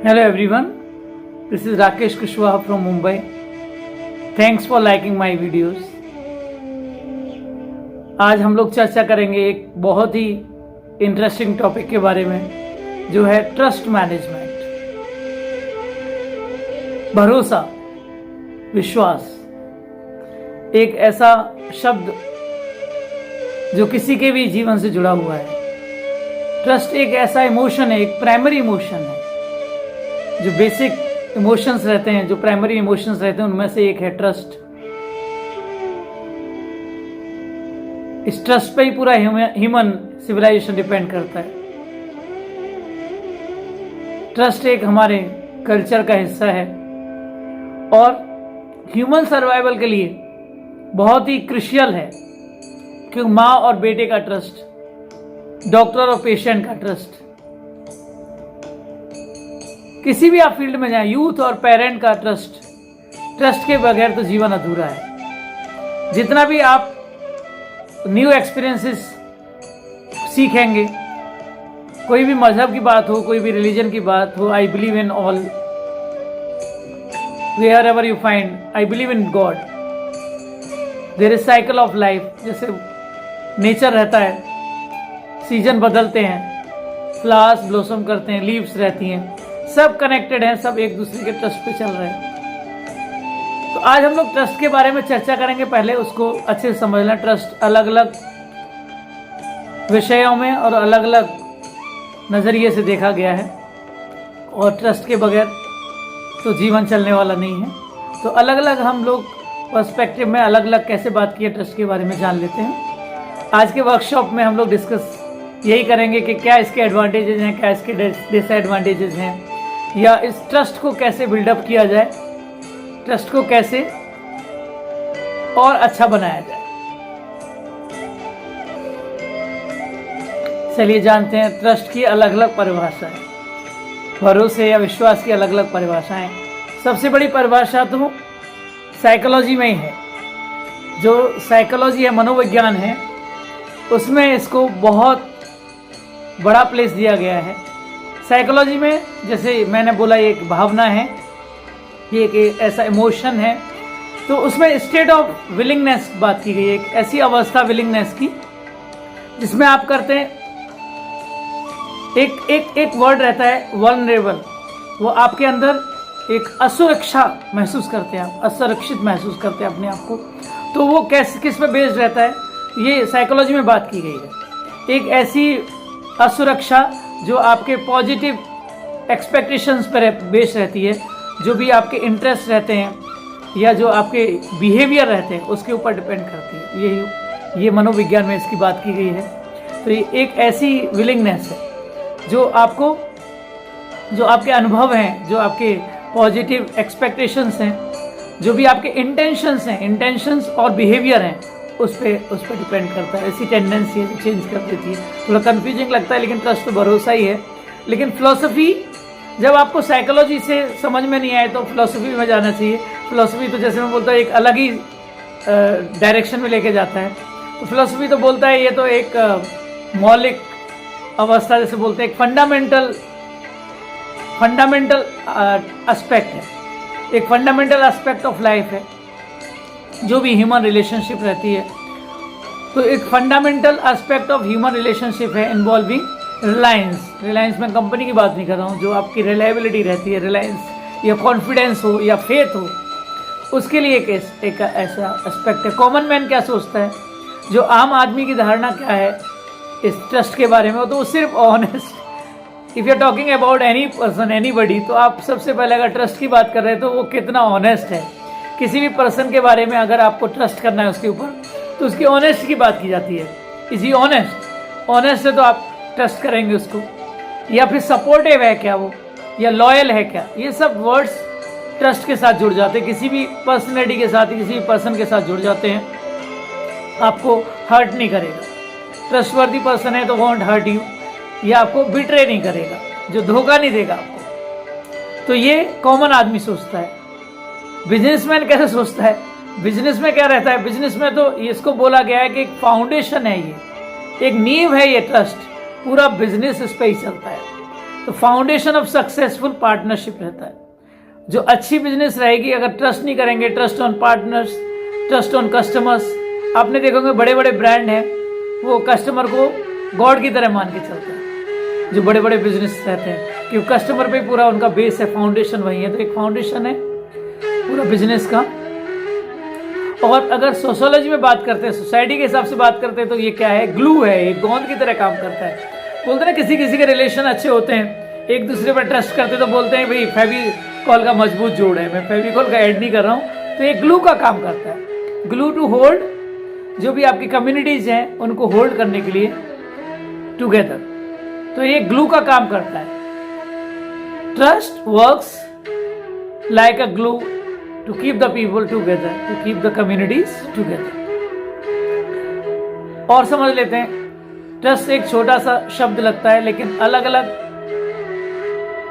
Hello everyone, this is Rakesh Kushwaha from Mumbai. Thanks for liking my videos. आज हम लोग चर्चा करेंगे एक बहुत ही इंटरेस्टिंग टॉपिक के बारे में जो है ट्रस्ट मैनेजमेंट। भरोसा, विश्वास एक ऐसा शब्द जो किसी के भी जीवन से जुड़ा हुआ है। ट्रस्ट एक ऐसा इमोशन है, एक प्राइमरी इमोशन है। जो बेसिक इमोशंस रहते हैं, जो प्राइमरी इमोशंस रहते हैं, उनमें से एक है ट्रस्ट। इस ट्रस्ट पे ही पूरा ह्यूमन सिविलाइजेशन डिपेंड करता है। ट्रस्ट एक हमारे कल्चर का हिस्सा है और ह्यूमन सर्वाइवल के लिए बहुत ही क्रिशियल है, क्योंकि माँ और बेटे का ट्रस्ट, डॉक्टर और पेशेंट का ट्रस्ट, किसी भी आप फील्ड में जाएं, यूथ और पेरेंट का ट्रस्ट के बगैर तो जीवन अधूरा है। जितना भी आप न्यू एक्सपीरियंसेस सीखेंगे, कोई भी मजहब की बात हो, कोई भी रिलीजन की बात हो, I believe in all, wherever you find, I believe in God. There is cycle of life. जैसे नेचर रहता है, सीजन बदलते हैं, फ्लावर्स ब्लॉसम करते हैं, लीव्स रहती हैं, सब कनेक्टेड हैं, सब एक दूसरे के ट्रस्ट पे चल रहे हैं। तो आज हम लोग ट्रस्ट के बारे में चर्चा करेंगे। पहले उसको अच्छे से समझ लें। ट्रस्ट अलग अलग विषयों में और अलग अलग नज़रिए से देखा गया है और ट्रस्ट के बगैर तो जीवन चलने वाला नहीं है। तो अलग अलग हम लोग पर्सपेक्टिव में अलग अलग कैसे बात की है ट्रस्ट के बारे में जान लेते हैं। आज के वर्कशॉप में हम लोग डिस्कस यही करेंगे कि क्या इसके एडवांटेजेस हैं, क्या इसके डिसएडवांटेजेस हैं, या इस ट्रस्ट को कैसे बिल्डअप किया जाए, ट्रस्ट को कैसे और अच्छा बनाया जाए। चलिए जानते हैं ट्रस्ट की अलग अलग परिभाषाएं, भरोसे या विश्वास की अलग अलग परिभाषाएं। सबसे बड़ी परिभाषा तो साइकोलॉजी में ही है। जो साइकोलॉजी है, मनोविज्ञान है, उसमें इसको बहुत बड़ा प्लेस दिया गया है। साइकोलॉजी में जैसे मैंने बोला, ये एक भावना है, ये एक ऐसा इमोशन है। तो उसमें स्टेट ऑफ विलिंगनेस बात की गई है, एक ऐसी अवस्था विलिंगनेस की जिसमें आप करते हैं, एक वर्ड रहता है वल्नरेबल। वो आपके अंदर एक असुरक्षा महसूस करते हैं, आप असुरक्षित महसूस करते हैं अपने आप को। तो वो किस पे बेस्ड रहता है, ये साइकोलॉजी में बात की गई है। एक ऐसी असुरक्षा जो आपके पॉजिटिव एक्सपेक्टेशंस पर बेस्ड रहती है, जो भी आपके इंटरेस्ट रहते हैं या जो आपके बिहेवियर रहते हैं उसके ऊपर डिपेंड करती है। ये मनोविज्ञान में इसकी बात की गई है। तो ये एक ऐसी विलिंगनेस है जो आपके अनुभव हैं, जो आपके पॉजिटिव एक्सपेक्टेशंस हैं, जो भी आपके इंटेंशंस हैं, इंटेंशंस और बिहेवियर हैं, उस पर डिपेंड करता है। ऐसी टेंडेंसी है चेंज कर देती है। थोड़ा कंफ्यूजिंग लगता है, लेकिन ट्रस्ट तो भरोसा ही है। लेकिन फिलॉसफी, जब आपको साइकोलॉजी से समझ में नहीं आए तो फिलॉसफी में जाना चाहिए। फिलॉसफी तो जैसे मैं बोलता हूँ एक अलग ही डायरेक्शन में लेके जाता है। तो फिलॉसफी तो बोलता है ये तो एक मौलिक अवस्था, जैसे बोलते हैं, एक फंडामेंटल एस्पेक्ट है, एक फंडामेंटल एस्पेक्ट ऑफ लाइफ है जो भी ह्यूमन रिलेशनशिप रहती है। तो एक fundamental aspect of human relationship है इन्वॉल्विंग रिलायंस में कंपनी की बात नहीं कर रहा हूँ, जो आपकी रिलायबिलिटी रहती है, रिलायंस या कॉन्फिडेंस हो या फेथ हो, उसके लिए एक ऐसा एस्पेक्ट है। कॉमन मैन क्या सोचता है, जो आम आदमी की धारणा क्या है इस ट्रस्ट के बारे में, तो वो सिर्फ honest. If you are talking about any person, anybody, तो आप सबसे पहले अगर ट्रस्ट की बात कर रहे हैं तो वो कितना ऑनेस्ट है। किसी भी पर्सन के बारे में अगर आपको ट्रस्ट करना है उसके ऊपर, तो उसकी ऑनेस्ट की बात की जाती है। इज ही ऑनेस्ट है तो आप ट्रस्ट करेंगे उसको। या फिर सपोर्टिव है क्या वो, या लॉयल है क्या, ये सब वर्ड्स ट्रस्ट के साथ जुड़ जाते हैं। किसी भी पर्सनैलिटी के साथ, किसी भी पर्सन के साथ जुड़ जाते हैं। आपको हर्ट नहीं करेगा, ट्रस्टवर्दी पर्सन है तो वॉन्ट हर्ट यू, या आपको बिट्रे नहीं करेगा, जो धोखा नहीं देगा आपको। तो ये कॉमन आदमी सोचता है। बिजनेसमैन कैसे सोचता है, बिजनेस में क्या रहता है, बिजनेस में तो इसको बोला गया है कि एक फाउंडेशन है, ये एक नींव है, ये ट्रस्ट, पूरा बिजनेस इस पे ही चलता है। तो फाउंडेशन ऑफ सक्सेसफुल पार्टनरशिप रहता है। जो अच्छी बिजनेस रहेगी, अगर ट्रस्ट नहीं करेंगे, trust on partners, trust on customers, आपने देखोगे बड़े बड़े ब्रांड हैं वो कस्टमर को गॉड की तरह मान के चलते हैं, जो बड़े बड़े बिजनेस रहते हैं, क्योंकि कस्टमर पे पूरा उनका बेस है, फाउंडेशन वही है। तो एक फाउंडेशन है पूरा बिजनेस का। और अगर सोशोलॉजी में बात करते हैं, सोसाइटी के हिसाब से बात करते हैं, तो ये क्या है, ग्लू है, एक गोंद की तरह काम करता है। बोलते हैं किसी किसी के रिलेशन अच्छे होते हैं, एक दूसरे पर ट्रस्ट करते, तो बोलते हैं भाई फेविकॉल का मजबूत जोड़ है, मैं फेविकॉल का ऐड नहीं कर रहा हूँ। तो ये ग्लू का काम करता है, ग्लू टू होल्ड, जो भी आपकी कम्युनिटीज हैं उनको होल्ड करने के लिए टुगेदर। तो ये ग्लू का काम करता है। Trust works like a glue to keep the people together, to keep the communities together। और समझ लेते हैं, ट्रस्ट एक छोटा सा शब्द लगता है, लेकिन अलग अलग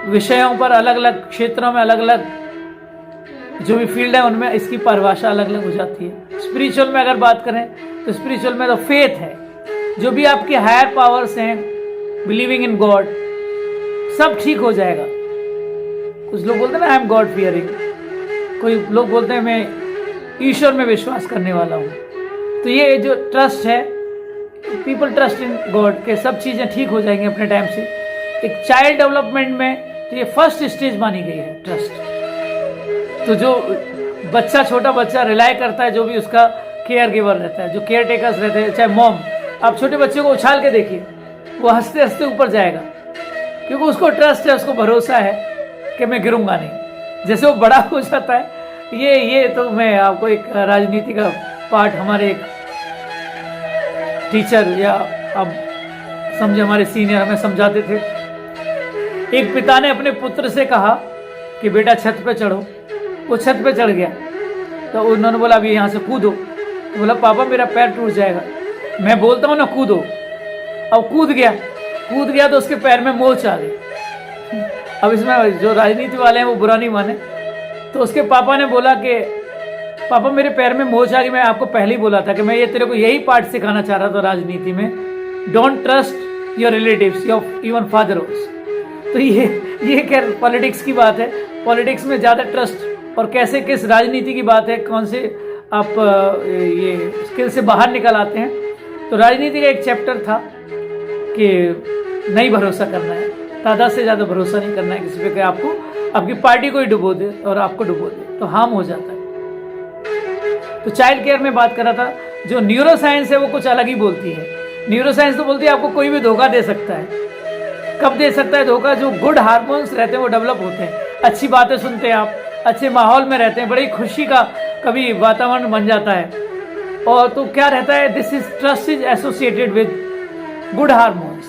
विषयों पर, अलग अलग क्षेत्रों में, अलग अलग जो भी फील्ड है उनमें इसकी परिभाषा अलग अलग हो जाती है। स्पिरिचुअल में अगर बात करें तो स्पिरिचुअल में तो फेथ है, जो भी आपके हायर पावर्स हैं, बिलीविंग इन गॉड, सब ठीक हो जाएगा। कुछ लोग बोलते हैं ना आई एम गॉड फियरिंग, कोई लोग बोलते हैं मैं ईश्वर में विश्वास करने वाला हूँ। तो ये जो ट्रस्ट है, पीपल ट्रस्ट इन गॉड, के सब चीज़ें ठीक हो जाएंगी अपने टाइम से। एक चाइल्ड डेवलपमेंट में तो ये फर्स्ट स्टेज मानी गई है ट्रस्ट। तो जो बच्चा, छोटा बच्चा रिलाई करता है, जो भी उसका केयर गिवर रहता है, जो केयर टेकर्स रहते हैं, चाहे मॉम, आप छोटे बच्चे को उछाल के देखिए, वो हंसते हंसते ऊपर जाएगा, क्योंकि उसको ट्रस्ट है, उसको भरोसा है कि मैं गिरूंगा नहीं। जैसे वो बड़ा हो जाता है, ये तो मैं आपको एक राजनीति का पार्ट, हमारे एक टीचर या अब समझे हमारे सीनियर हमें समझाते थे। एक पिता ने अपने पुत्र से कहा कि बेटा छत पे चढ़ो। वो छत पे चढ़ गया, तो उन्होंने बोला अभी यहाँ से कूदो। तो बोला पापा मेरा पैर टूट जाएगा। मैं बोलता हूँ ना कूदो। अब कूद गया तो उसके पैर में मोच आ गई। अब इसमें जो राजनीति वाले हैं वो बुरा नहीं माने, तो उसके पापा ने बोला कि पापा मेरे पैर में मोच आ गई, मैं आपको पहले ही बोला था कि मैं ये तेरे को यही पार्ट सिखाना चाह रहा था राजनीति में, don't trust your relatives, your even father also. तो ये क्या पॉलिटिक्स की बात है, पॉलिटिक्स में ज़्यादा ट्रस्ट और कैसे किस राजनीति की बात है, कौन से आप ये स्किल से बाहर निकल आते हैं। तो राजनीति का एक चैप्टर था कि नहीं भरोसा करना है, तादाद से ज़्यादा भरोसा नहीं करना है किसी पे कि आपको आपकी पार्टी को ही डुबो दे और आपको डुबो दे, तो हार्म हो जाता है। तो चाइल्ड केयर में बात कर रहा था, जो न्यूरो साइंस है वो कुछ अलग ही बोलती है। न्यूरो साइंस तो बोलती है आपको कोई भी धोखा दे सकता है। कब दे सकता है धोखा? जो गुड हार्मोन्स रहते हैं वो डेवलप होते हैं, अच्छी बातें सुनते हैं आप, अच्छे माहौल में रहते हैं, बड़ी खुशी का कभी वातावरण बन जाता है। और तो क्या रहता है, this is trust is associated with good hormones.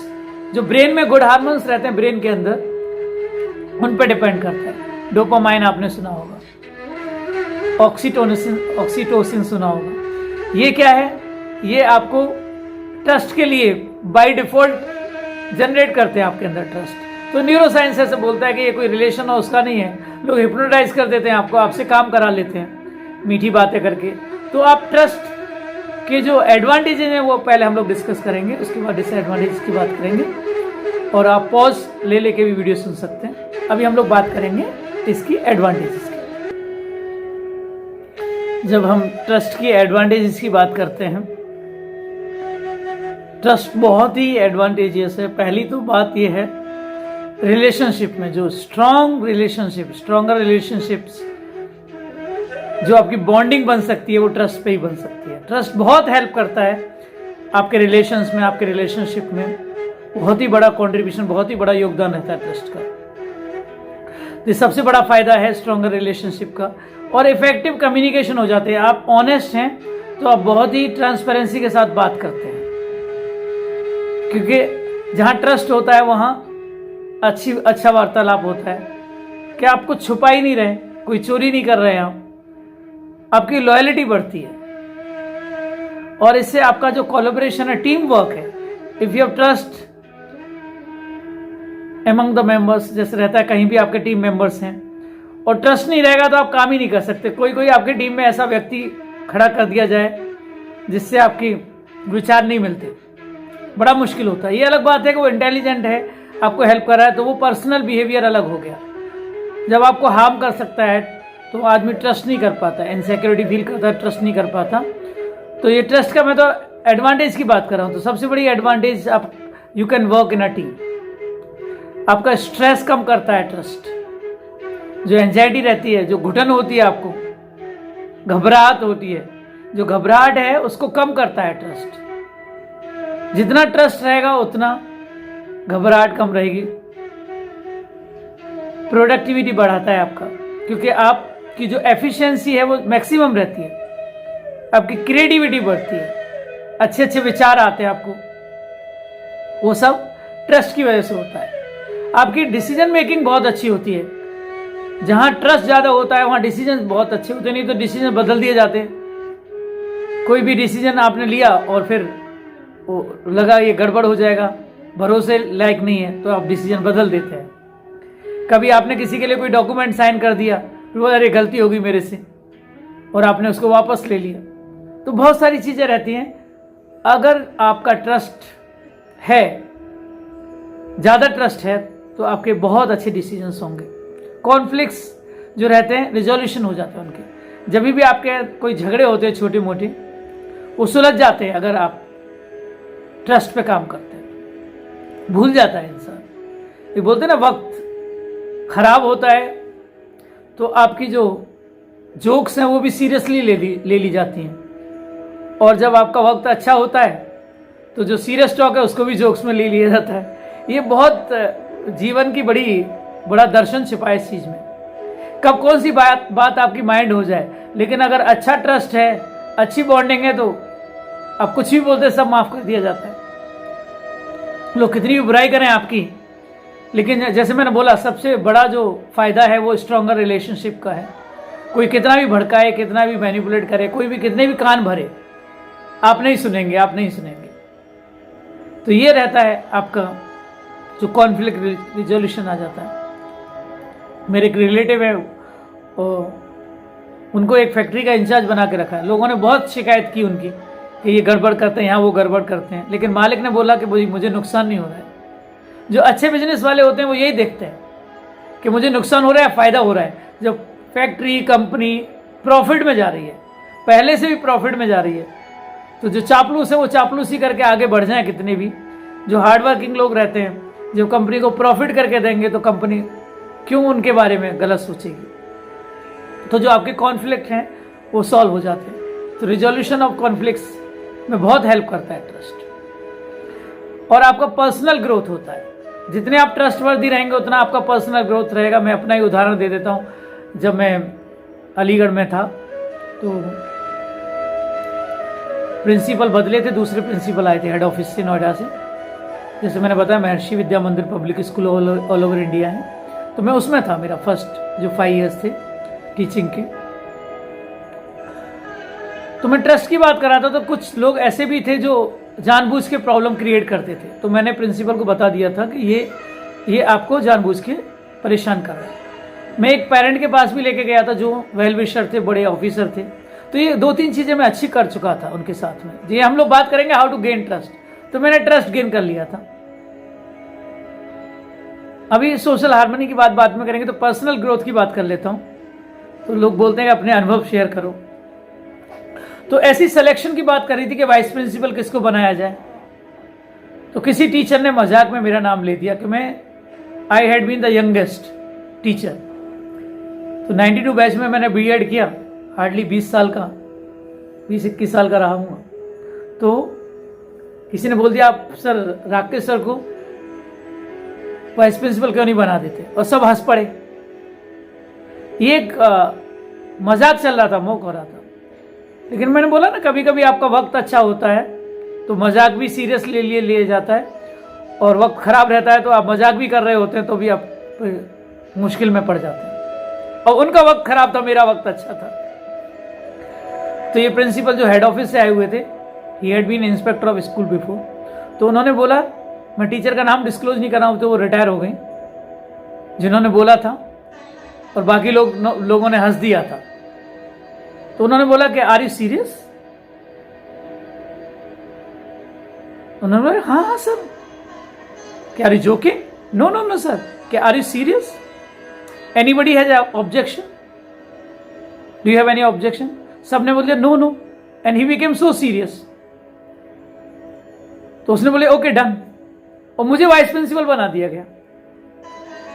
जो ब्रेन में गुड हार्मोन्स रहते हैं ब्रेन के अंदर, उन पर डिपेंड करता है। डोपामाइन आपने सुना होगा, ऑक्सीटोसिन सुना होगा। ये क्या है? ये आपको ट्रस्ट के लिए बाय डिफॉल्ट जनरेट करते हैं आपके अंदर ट्रस्ट। तो न्यूरो साइंस ऐसे बोलता है कि ये कोई रिलेशन हो उसका नहीं है। लोग हिप्नोटाइज कर देते हैं आपको, आपसे काम करा लेते हैं मीठी बातें करके। तो आप ट्रस्ट के जो एडवांटेजेस हैं वो पहले हम लोग डिस्कस करेंगे, उसके बाद डिसएडवांटेज की बात करेंगे। और आप पॉज ले लेके भी वीडियो सुन सकते हैं। अभी हम लोग बात करेंगे इसकी एडवांटेजेस की। जब हम ट्रस्ट की एडवांटेजेस की बात करते हैं, ट्रस्ट बहुत ही एडवांटेजियस है। पहली तो बात यह है, रिलेशनशिप में जो स्ट्रॉन्गर रिलेशनशिप्स जो आपकी बॉन्डिंग बन सकती है वो ट्रस्ट पे ही बन सकती है। ट्रस्ट बहुत हेल्प करता है आपके रिलेशंस में, आपके रिलेशनशिप में बहुत ही बड़ा कंट्रीब्यूशन, बहुत ही बड़ा योगदान रहता है ट्रस्ट का। ये सबसे बड़ा फायदा है स्ट्रॉन्गर रिलेशनशिप का। और इफेक्टिव कम्युनिकेशन हो जाते हैं। आप ऑनेस्ट हैं तो आप बहुत ही ट्रांसपेरेंसी के साथ बात करते हैं, क्योंकि जहाँ ट्रस्ट होता है वहाँ अच्छा वार्तालाप होता है कि आप कुछ छुपा ही नहीं रहे, कोई चोरी नहीं कर रहे हैं, आपकी लॉयल्टी बढ़ती है। और इससे आपका जो कोलैबोरेशन है, टीम वर्क है, if you have trust among the members, जैसे रहता है कहीं भी आपके टीम मेंबर्स हैं और ट्रस्ट नहीं रहेगा तो आप काम ही नहीं कर सकते। कोई आपके टीम में ऐसा व्यक्ति खड़ा कर दिया जाए जिससे आपकी विचार नहीं मिलते, बड़ा मुश्किल होता है। ये अलग बात है कि वो इंटेलिजेंट है, आपको हेल्प कर रहा है, तो वो पर्सनल बिहेवियर अलग हो गया। जब आपको हार्म कर सकता है तो आदमी ट्रस्ट नहीं कर पाता, इनसिक्योरिटी फील करता है, ट्रस्ट नहीं कर पाता। तो ये ट्रस्ट का मैं तो एडवांटेज की बात कर रहा हूँ। तो सबसे बड़ी एडवांटेज, आप you can work in a team. आपका स्ट्रेस कम करता है ट्रस्ट। जो एंजाइटी रहती है, जो घुटन होती है, आपको घबराहट होती है, जो घबराहट है उसको कम करता है ट्रस्ट। जितना ट्रस्ट रहेगा उतना घबराहट कम रहेगी। प्रोडक्टिविटी बढ़ाता है आपका, क्योंकि आपकी जो एफिशिएंसी है वो मैक्सिमम रहती है। आपकी क्रिएटिविटी बढ़ती है, अच्छे अच्छे विचार आते हैं आपको, वो सब ट्रस्ट की वजह से होता है। आपकी डिसीजन मेकिंग बहुत अच्छी होती है। जहां ट्रस्ट ज्यादा होता है वहां डिसीजन बहुत अच्छे होते हैं, नहीं तो डिसीजन बदल दिए जाते हैं। कोई भी डिसीजन आपने लिया और फिर वो लगा ये गड़बड़ हो जाएगा, भरोसे लायक नहीं है, तो आप डिसीजन बदल देते हैं। कभी आपने किसी के लिए कोई डॉक्यूमेंट साइन कर दिया, फिर वो अरे गलती होगी मेरे से, और आपने उसको वापस ले लिया। तो बहुत सारी चीजें रहती हैं। अगर आपका ट्रस्ट है, ज्यादा ट्रस्ट है, तो आपके बहुत अच्छे डिसीजंस होंगे। कॉन्फ्लिक्ट्स जो रहते हैं रिजोल्यूशन हो जाते हैं उनके। जब भी आपके कोई झगड़े होते हैं छोटे मोटे, वो सुलझ जाते हैं अगर आप ट्रस्ट पे काम करते हैं। भूल जाता है इंसान। ये बोलते हैं ना, वक्त खराब होता है तो आपकी जो जोक्स हैं वो भी सीरियसली ले ली जाती हैं, और जब आपका वक्त अच्छा होता है तो जो सीरियस टॉक है उसको भी जोक्स में ले लिया जाता है। ये बहुत जीवन की बड़ा दर्शन छिपा है इस चीज में। कब कौन सी बात आपकी माइंड हो जाए, लेकिन अगर अच्छा ट्रस्ट है, अच्छी बॉन्डिंग है, तो आप कुछ भी बोलते सब माफ कर दिया जाता है। लोग कितनी भी बुराई करें आपकी, लेकिन जैसे मैंने बोला, सबसे बड़ा जो फायदा है वो स्ट्रॉन्गर रिलेशनशिप का है। कोई कितना भी भड़काए, कितना भी मैनिपुलेट करे, कोई भी कितने भी कान भरे, आप नहीं सुनेंगे, आप नहीं सुनेंगे। तो ये रहता है आपका जो कॉन्फ्लिक्ट रिजोल्यूशन आ जाता है। मेरे एक रिलेटिव है, उनको एक फैक्ट्री का इंचार्ज बना के रखा है। लोगों ने बहुत शिकायत की उनकी कि ये गड़बड़ करते हैं, यहाँ वो गड़बड़ करते हैं, लेकिन मालिक ने बोला कि मुझे नुकसान नहीं हो रहा है। जो अच्छे बिजनेस वाले होते हैं वो यही देखते हैं कि मुझे नुकसान हो रहा है, फायदा हो रहा है। जब फैक्ट्री कंपनी प्रॉफिट में जा रही है, पहले से भी प्रॉफिट में जा रही है, तो जो चापलूस है वो चापलूसी करके आगे बढ़ जाए। कितने भी जो हार्डवर्किंग लोग रहते हैं, जब कंपनी को प्रॉफिट करके देंगे तो कंपनी क्यों उनके बारे में गलत सोचेगी। तो जो आपके कॉन्फ्लिक्ट हैं वो सॉल्व हो जाते हैं। तो रिजोल्यूशन ऑफ कॉन्फ्लिक्ट्स में बहुत हेल्प करता है ट्रस्ट। और आपका पर्सनल ग्रोथ होता है। जितने आप ट्रस्टवर्दी रहेंगे उतना आपका पर्सनल ग्रोथ रहेगा। मैं अपना ही उदाहरण दे देता हूँ। जब मैं अलीगढ़ में था तो प्रिंसिपल बदले थे, दूसरे प्रिंसिपल आए थे हेड ऑफिस से, नोएडा से। जैसे मैंने बताया, महर्षि विद्या मंदिर public school all over India है, तो मैं उसमें था। मेरा फर्स्ट जो 5 इयर्स थे टीचिंग के। तो मैं ट्रस्ट की बात कर रहा था, तो कुछ लोग ऐसे भी थे जो जानबूझ के प्रॉब्लम क्रिएट करते थे। तो मैंने प्रिंसिपल को बता दिया था कि ये आपको जानबूझ के परेशान कर रहा है। मैं एक पेरेंट के पास भी लेके गया था जो वेल विशर थे, बड़े ऑफिसर थे। तो ये 2-3 चीजें मैं अच्छी कर चुका था उनके साथ में। ये हम लोग बात करेंगे हाउ टू गेन ट्रस्ट, तो मैंने ट्रस्ट गेन कर लिया था। अभी सोशल हार्मनी की बात बाद में करेंगे, तो पर्सनल ग्रोथ की बात कर लेता हूं। तो लोग बोलते हैं कि अपने अनुभव शेयर करो। तो ऐसी सिलेक्शन की बात कर रही थी कि वाइस प्रिंसिपल किसको बनाया जाए। तो किसी टीचर ने मजाक में मेरा नाम ले दिया कि I had been the youngest teacher. तो 92 बैच में मैंने बीएड किया, हार्डली 20 साल का, 20-21 साल का रहा हूँ। तो किसी ने बोल दिया आप सर राकेश सर को वाइस प्रिंसिपल क्यों नहीं बना देते, और सब हंस पड़े। ये एक मजाक चल रहा था, मौक हो रहा था। लेकिन मैंने बोला ना, कभी कभी आपका वक्त अच्छा होता है तो मजाक भी सीरियस ले लिया जाता है, और वक्त खराब रहता है तो आप मजाक भी कर रहे होते हैं तो भी आप मुश्किल में पड़ जाते हैं। और उनका वक्त खराब था, मेरा वक्त अच्छा था। तो ये प्रिंसिपल जो हेड ऑफिस से आए हुए थे, he had been inspector of school before. तो उन्होंने बोला, मैं टीचर का नाम डिस्क्लोज नहीं कर रहा हूं, तो वो रिटायर हो गई जिन्होंने बोला था, और बाकी लोगों ने हंस दिया था। तो उन्होंने बोला कि आर यू सीरियस? उन्होंने बोला हाँ सर। क्या are you joking? No no no sir, क्या are you serious? Anybody has objection? Do you have any objection? सबने बोल दिया no no, and he became so serious. तो उसने बोले ओके डन, और मुझे वाइस प्रिंसिपल बना दिया गया।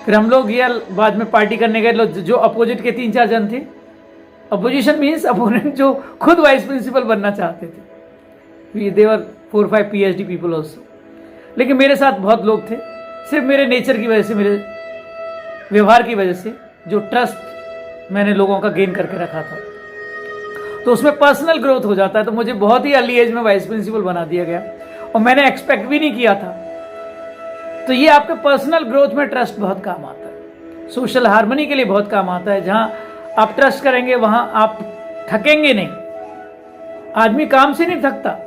फिर हम लोग ये बाद में पार्टी करने गए, जो अपोजिट के 3-4 जन थे, अपोजिशन मीन्स अपोनेंट, जो खुद वाइस प्रिंसिपल बनना चाहते थे। देवर 4-5 PhD पीपल ऑल्सो। लेकिन मेरे साथ बहुत लोग थे, सिर्फ मेरे नेचर की वजह से, मेरे व्यवहार की वजह से, जो ट्रस्ट मैंने लोगों का गेन करके रखा था, तो उसमें पर्सनल ग्रोथ हो जाता है। तो मुझे बहुत ही अर्ली एज में वाइस प्रिंसिपल बना दिया गया, और मैंने एक्सपेक्ट भी नहीं किया था। तो ये आपके पर्सनल ग्रोथ में ट्रस्ट बहुत काम आता है, सोशल हार्मनी के लिए बहुत काम आता है। जहां आप ट्रस्ट करेंगे वहां आप थकेंगे नहीं। आदमी काम से नहीं थकता,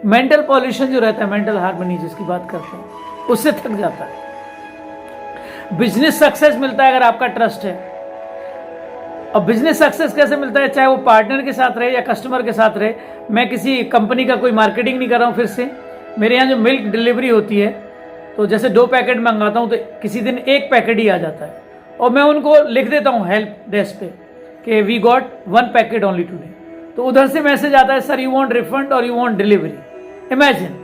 मेंटल पॉल्यूशन जो रहता है, मेंटल हार्मनी जिसकी बात करते हैं, उससे थक जाता है। बिजनेस सक्सेस मिलता है अगर आपका ट्रस्ट है। अब बिजनेस सक्सेस कैसे मिलता है? चाहे वो पार्टनर के साथ रहे या कस्टमर के साथ रहे। मैं किसी कंपनी का कोई मार्केटिंग नहीं कर रहा हूँ। फिर से मेरे यहाँ जो मिल्क डिलीवरी होती है, तो जैसे 2 पैकेट मंगाता हूँ तो किसी दिन 1 पैकेट ही आ जाता है, और मैं उनको लिख देता हूँ हेल्प डेस्क पे कि we got 1 packet only today. तो उधर से मैसेज आता है, सर यू वांट रिफंड और यू वांट डिलीवरी। इमेजिन,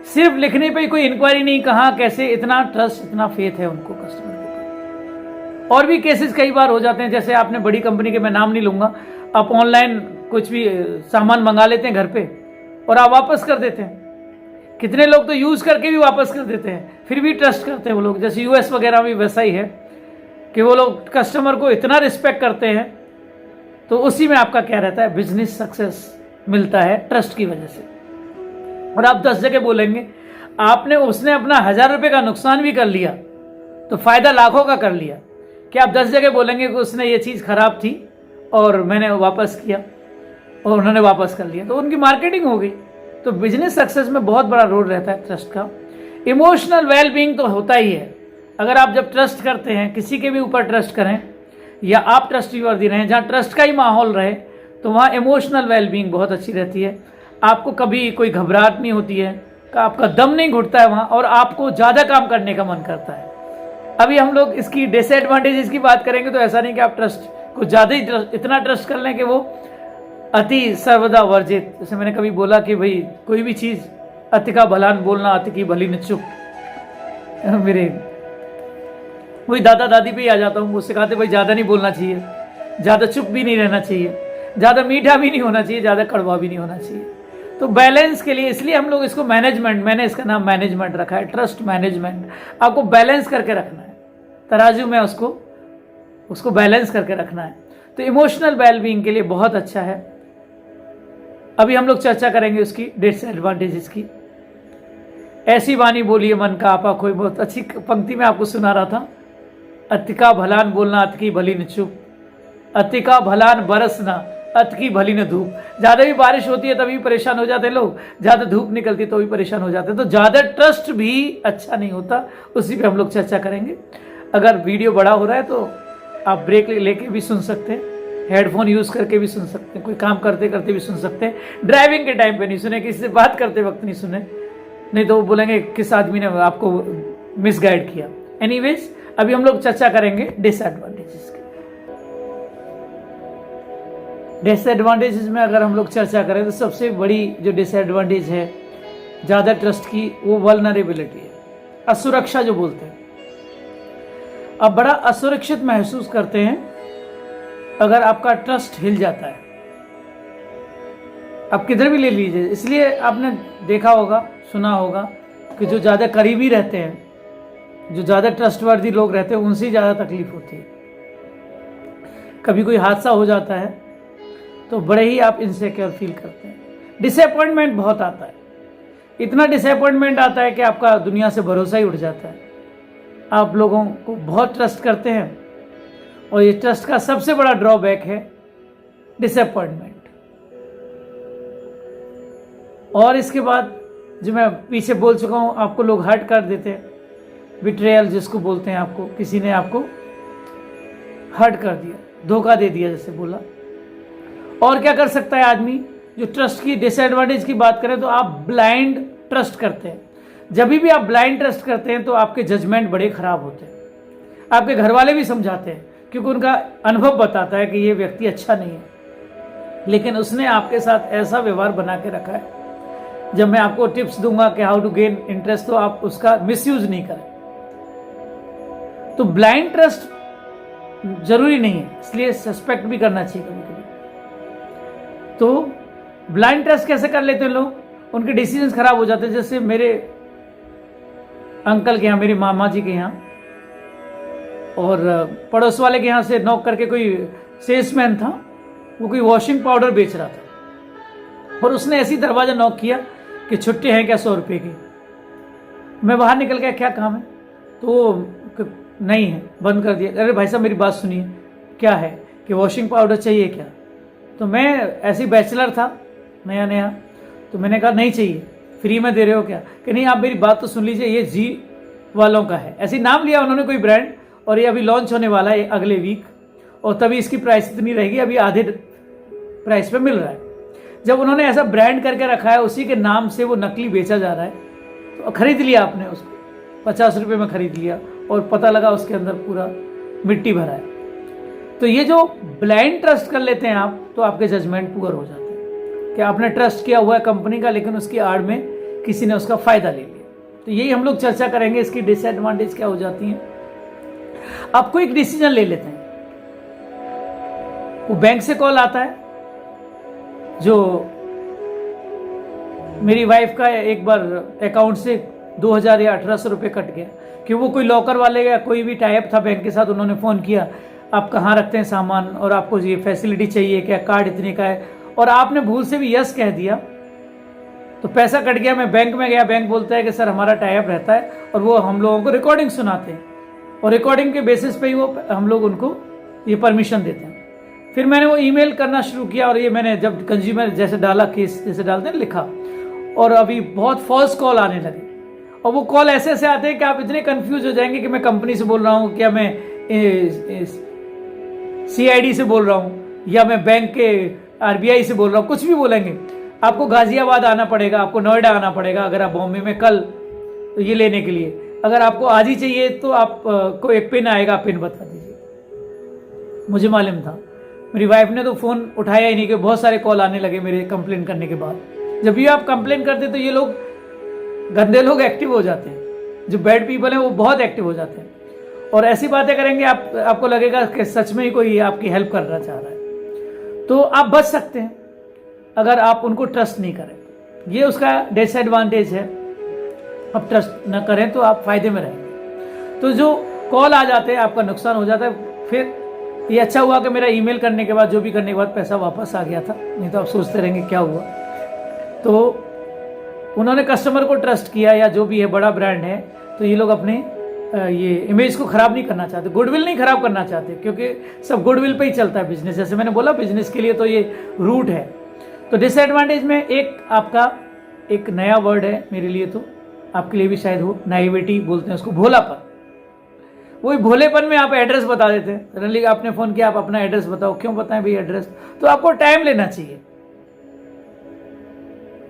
सिर्फ लिखने पे कोई इंक्वायरी नहीं, कहाँ कैसे, इतना ट्रस्ट, इतना फेथ है उनको कस्टमर के ऊपर। और भी केसेस कई बार हो जाते हैं, जैसे आपने बड़ी कंपनी के, मैं नाम नहीं लूंगा, आप ऑनलाइन कुछ भी सामान मंगा लेते हैं घर पे और आप वापस कर देते हैं। कितने लोग तो यूज करके भी वापस कर देते हैं, फिर भी ट्रस्ट करते हैं वो लोग। जैसे US वगैरह में वैसा ही है कि वो लोग कस्टमर को इतना रिस्पेक्ट करते हैं। तो उसी में आपका क्या रहता है, बिजनेस सक्सेस मिलता है ट्रस्ट की वजह से। और आप 10 जगह बोलेंगे, आपने, उसने अपना 1000 रुपये का नुकसान भी कर लिया तो फायदा लाखों का कर लिया। कि आप 10 जगह बोलेंगे कि उसने ये चीज़ खराब थी और मैंने वापस किया और उन्होंने वापस कर लिया, तो उनकी मार्केटिंग हो गई। तो बिजनेस सक्सेस में बहुत बड़ा रोल रहता है ट्रस्ट का। इमोशनल वेलबींग तो होता ही है। अगर आप जब ट्रस्ट करते हैं, किसी के भी ऊपर ट्रस्ट करें या आप ट्रस्ट वर्दी रहें, जहाँ ट्रस्ट का ही माहौल रहे, तो वहाँ इमोशनल वेलबींग बहुत अच्छी रहती है। आपको कभी कोई घबराहट नहीं होती है, आपका दम नहीं घुटता है वहाँ, और आपको ज़्यादा काम करने का मन करता है। अभी हम लोग इसकी डिसएडवांटेजेस की बात करेंगे, तो ऐसा नहीं कि आप ट्रस्ट को ज़्यादा ही इतना ट्रस्ट कर लें कि वो अति सर्वदा वर्जित। जैसे मैंने कभी बोला कि भाई कोई भी चीज़, अति का भलान बोलना, अति की भली न चुप। मेरे वही दादा दादी पे ही आ जाता हूँ, वो सिखाते भाई ज़्यादा नहीं बोलना चाहिए, ज़्यादा चुप भी नहीं रहना चाहिए, ज़्यादा मीठा भी नहीं होना चाहिए, ज़्यादा कड़वा भी नहीं होना चाहिए। तो बैलेंस के लिए, इसलिए हम लोग इसको मैनेजमेंट, मैंने इसका नाम मैनेजमेंट रखा है, ट्रस्ट मैनेजमेंट। आपको बैलेंस करके रखना है, तराजू में उसको बैलेंस करके रखना है। तो इमोशनल वेलबींग के लिए बहुत अच्छा है। अभी हम लोग चर्चा करेंगे उसकी डिसएडवांटेजेस की। ऐसी वाणी बोलिए मन का आपा कोई, बहुत अच्छी पंक्ति में आपको सुना रहा था। अति का भलान बोलना, अति की भली न चुप, अति का भलान बरसना, अति की भली न धूप। ज़्यादा भी बारिश होती है तभी परेशान हो जाते हैं लोग, ज़्यादा धूप निकलती तो भी परेशान हो जाते हैं। तो ज़्यादा ट्रस्ट भी अच्छा नहीं होता, उसी पे हम लोग चर्चा करेंगे। अगर वीडियो बड़ा हो रहा है तो आप ब्रेक लेके भी सुन सकते हैं, हेडफोन यूज़ करके भी सुन सकते हैं, कोई काम करते करते भी सुन सकते हैं। ड्राइविंग के टाइम पे नहीं सुने, किसी से बात करते वक्त नहीं सुने, नहीं तो वो बोलेंगे किस आदमी ने आपको मिसगाइड किया। एनीवेज, अभी हम लोग चर्चा करेंगे डिसएडवांटेजेस की। डिसएडवांटेजेस में अगर हम लोग चर्चा करें तो सबसे बड़ी जो डिसएडवांटेज है ज़्यादा ट्रस्ट की, वो वल्नरेबिलिटी है, असुरक्षा जो बोलते हैं। आप बड़ा असुरक्षित महसूस करते हैं अगर आपका ट्रस्ट हिल जाता है। आप किधर भी ले लीजिए, इसलिए आपने देखा होगा, सुना होगा कि जो ज़्यादा करीबी रहते हैं, जो ज़्यादा ट्रस्टवर्दी लोग रहते हैं, उनसे ज़्यादा तकलीफ होती है। कभी कोई हादसा हो जाता है तो बड़े ही आप इनसिक्योर फील करते हैं। डिसअपॉइंटमेंट बहुत आता है, इतना डिसअपॉइंटमेंट आता है कि आपका दुनिया से भरोसा ही उठ जाता है। आप लोगों को बहुत ट्रस्ट करते हैं और ये ट्रस्ट का सबसे बड़ा ड्रॉबैक है डिसअपॉइंटमेंट। और इसके बाद जो मैं पीछे बोल चुका हूँ, आपको लोग हर्ट कर देते हैं, बिट्रेयल जिसको बोलते हैं, आपको किसी ने आपको हर्ट कर दिया, धोखा दे दिया जैसे बोला। और क्या कर सकता है आदमी जो ट्रस्ट की डिसएडवांटेज की बात करें तो आप ब्लाइंड ट्रस्ट करते हैं। जब भी आप ब्लाइंड ट्रस्ट करते हैं तो आपके जजमेंट बड़े खराब होते हैं। आपके घर वाले भी समझाते हैं क्योंकि उनका अनुभव बताता है कि ये व्यक्ति अच्छा नहीं है, लेकिन उसने आपके साथ ऐसा व्यवहार बना के रखा है। जब मैं आपको टिप्स दूंगा कि हाउ टू गेन इंटरेस्ट, तो आप उसका मिसयूज नहीं करें। तो ब्लाइंड ट्रस्ट जरूरी नहीं है, इसलिए सस्पेक्ट भी करना चाहिए कभी कभी। तो ब्लाइंड ट्रस्ट कैसे कर लेते हैं लोग, उनके डिसीजंस खराब हो जाते हैं। जैसे मेरे अंकल के यहाँ, मेरे मामा जी के यहाँ और पड़ोस वाले के यहाँ से नॉक करके कोई सेल्समैन था, वो कोई वॉशिंग पाउडर बेच रहा था और उसने ऐसी दरवाजा नॉक किया कि छुट्टी है क्या 100 रुपये की। मैं बाहर निकल गया, क्या काम है, तो वो नहीं है, बंद कर दिया। अरे भाई साहब मेरी बात सुनिए, क्या है कि वॉशिंग पाउडर चाहिए क्या? तो मैं ऐसी बैचलर था नया नया, तो मैंने कहा नहीं चाहिए, फ्री में दे रहे हो क्या? कि नहीं आप मेरी बात तो सुन लीजिए, ये जी वालों का है। ऐसे नाम लिया उन्होंने कोई ब्रांड, और ये अभी लॉन्च होने वाला है अगले वीक, और तभी इसकी प्राइस इतनी रहेगी, अभी आधे प्राइस पे मिल रहा है। जब उन्होंने ऐसा ब्रांड करके रखा है, उसी के नाम से वो नकली बेचा जा रहा है, तो खरीद लिया आपने उसको, 50 रुपये में खरीद लिया, और पता लगा उसके अंदर पूरा मिट्टी भरा है। तो ये जो ब्लाइंड ट्रस्ट कर लेते हैं आप, तो आपके जजमेंट पुअर हो जाते हैं कि आपने ट्रस्ट किया हुआ है कंपनी का, लेकिन उसकी आड़ में किसी ने उसका फायदा ले लिया। तो यही हम लोग चर्चा करेंगे, इसकी डिसएडवांटेज क्या हो जाती है। आपको एक डिसीजन ले लेते हैं, वो बैंक से कॉल आता है, जो मेरी वाइफ का एक बार अकाउंट से 2000 या 1800 रुपये कट गया, कि वो कोई लॉकर वाले या कोई भी टाइप था बैंक के साथ, उन्होंने फ़ोन किया, आप कहाँ रखते हैं सामान और आपको ये फैसिलिटी चाहिए क्या, कार्ड इतने का है, और आपने भूल से भी यस कह दिया, तो पैसा कट गया। मैं बैंक में गया, बैंक बोलता है कि सर हमारा टाइप रहता है, और वो हम लोगों को रिकॉर्डिंग सुनाते हैं, और रिकॉर्डिंग के बेसिस पे ही वो हम लोग उनको ये परमिशन देते हैं। फिर मैंने वो ईमेल करना शुरू किया, और ये मैंने जब कंज्यूमर जैसे डाला, केस जैसे डालते हैं, लिखा, और अभी बहुत फॉल्स कॉल आने लगे, और वो कॉल ऐसे ऐसे आते हैं कि आप इतने कंफ्यूज हो जाएंगे कि मैं कंपनी से बोल रहा हूँ, क्या मैं CID से बोल रहा हूँ, या मैं बैंक के RBI से बोल रहा हूँ, कुछ भी बोलेंगे। आपको गाजियाबाद आना पड़ेगा, आपको नोएडा आना पड़ेगा अगर आप बॉम्बे में कल, तो ये लेने के लिए। अगर आपको आज ही चाहिए तो आपको एक पिन आएगा, पिन बता दीजिए। मुझे मालूम था, मेरी वाइफ ने तो फ़ोन उठाया ही नहीं, कि बहुत सारे कॉल आने लगे मेरे कंप्लेन करने के बाद। जब भी आप कंप्लेन करते तो ये लोग, गंदे लोग एक्टिव हो जाते हैं, जो बैड पीपल हैं वो बहुत एक्टिव हो जाते हैं, और ऐसी बातें करेंगे आपको लगेगा कि सच में ही कोई आपकी हेल्प करना चाह रहा है। तो आप बच सकते हैं अगर आप उनको ट्रस्ट नहीं करें। ये उसका डिसएडवांटेज है, आप ट्रस्ट न करें तो आप फायदे में रहेंगे। तो जो कॉल आ जाते हैं आपका नुकसान हो जाता है। फिर ये अच्छा हुआ कि मेरा ईमेल करने के बाद, जो भी करने के बाद पैसा वापस आ गया था, नहीं तो आप सोचते रहेंगे क्या हुआ। तो उन्होंने कस्टमर को ट्रस्ट किया, या जो भी है बड़ा ब्रांड है, तो ये लोग अपने ये इमेज को खराब नहीं करना चाहते, गुडविल नहीं खराब करना चाहते, क्योंकि सब गुडविल पे ही चलता है बिजनेस। जैसे मैंने बोला, बिजनेस के लिए तो ये रूट है। तो डिसएडवांटेज में एक आपका एक नया वर्ड है मेरे लिए, तो आपके लिए भी शायद हो, नाइविटी बोलते हैं उसको, भोलापन। वही भोलेपन में आप एड्रेस बता देते हैं। सडनली आपने फ़ोन किया, आप अपना एड्रेस बताओ, क्यों बताएं भाई एड्रेस? तो आपको टाइम लेना चाहिए।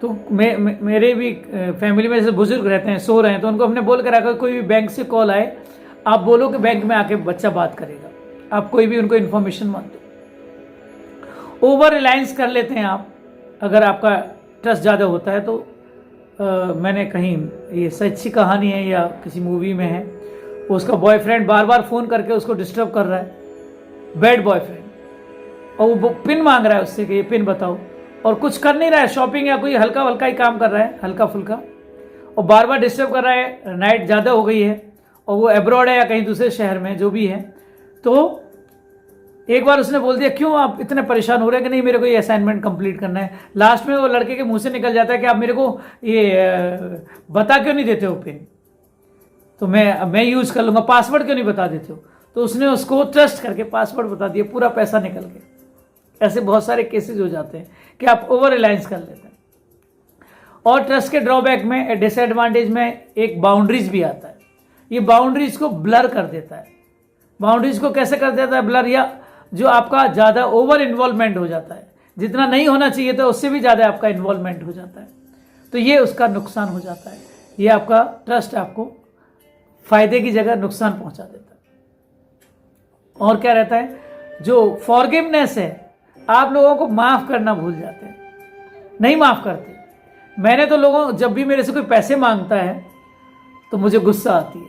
तो मेरे भी फैमिली में जैसे बुजुर्ग रहते हैं, सो रहे हैं, तो उनको हमने बोल कर रखा, कोई भी बैंक से कॉल आए, आप बोलो कि बैंक में आके बच्चा बात करेगा, आप कोई भी उनको इन्फॉर्मेशन मत दो। ओवर रिलायंस कर लेते हैं आप, अगर आपका ट्रस्ट ज़्यादा होता है तो। मैंने कहीं, ये सच्ची कहानी है या किसी मूवी में है, उसका बॉयफ्रेंड बार बार फ़ोन करके उसको डिस्टर्ब कर रहा है, बैड बॉयफ्रेंड, और वो पिन मांग रहा है उससे कि ये पिन बताओ, और कुछ कर नहीं रहा है, शॉपिंग या कोई हल्का हल्का ही काम कर रहा है, हल्का फुल्का, और बार बार डिस्टर्ब कर रहा है। नाइट ज़्यादा हो गई है, और वो एब्रॉड है या कहीं दूसरे शहर में, जो भी है। तो एक बार उसने बोल दिया, क्यों आप इतने परेशान हो रहे हैं कि नहीं मेरे को ये असाइनमेंट कंप्लीट करना है। लास्ट में वो लड़के के मुंह से निकल जाता है कि आप मेरे को ये बता क्यों नहीं देते हो पिन, तो मैं यूज़ कर लूँगा, पासवर्ड क्यों नहीं बता देते हो। तो उसने उसको ट्रस्ट करके पासवर्ड बता दिया, पूरा पैसा निकल गया। ऐसे बहुत सारे केसेस हो जाते हैं कि आप ओवर रिलायंस कर लेते हैं। और ट्रस्ट के ड्रॉबैक में, डिसएडवांटेज में एक बाउंड्रीज भी आता है। ये बाउंड्रीज को ब्लर कर देता है। बाउंड्रीज को कैसे कर देता है ब्लर? या जो आपका ज़्यादा ओवर इन्वॉल्वमेंट हो जाता है, जितना नहीं होना चाहिए था उससे भी ज़्यादा आपका इन्वॉल्वमेंट हो जाता है, तो ये उसका नुकसान हो जाता है। ये आपका ट्रस्ट आपको फायदे की जगह नुकसान पहुंचा देता है। और क्या रहता है, जो फॉरगिवनेस है, आप लोगों को माफ करना भूल जाते हैं, नहीं माफ करते। मैंने तो लोगों, जब भी मेरे से कोई पैसे मांगता है तो मुझे गुस्सा आती है,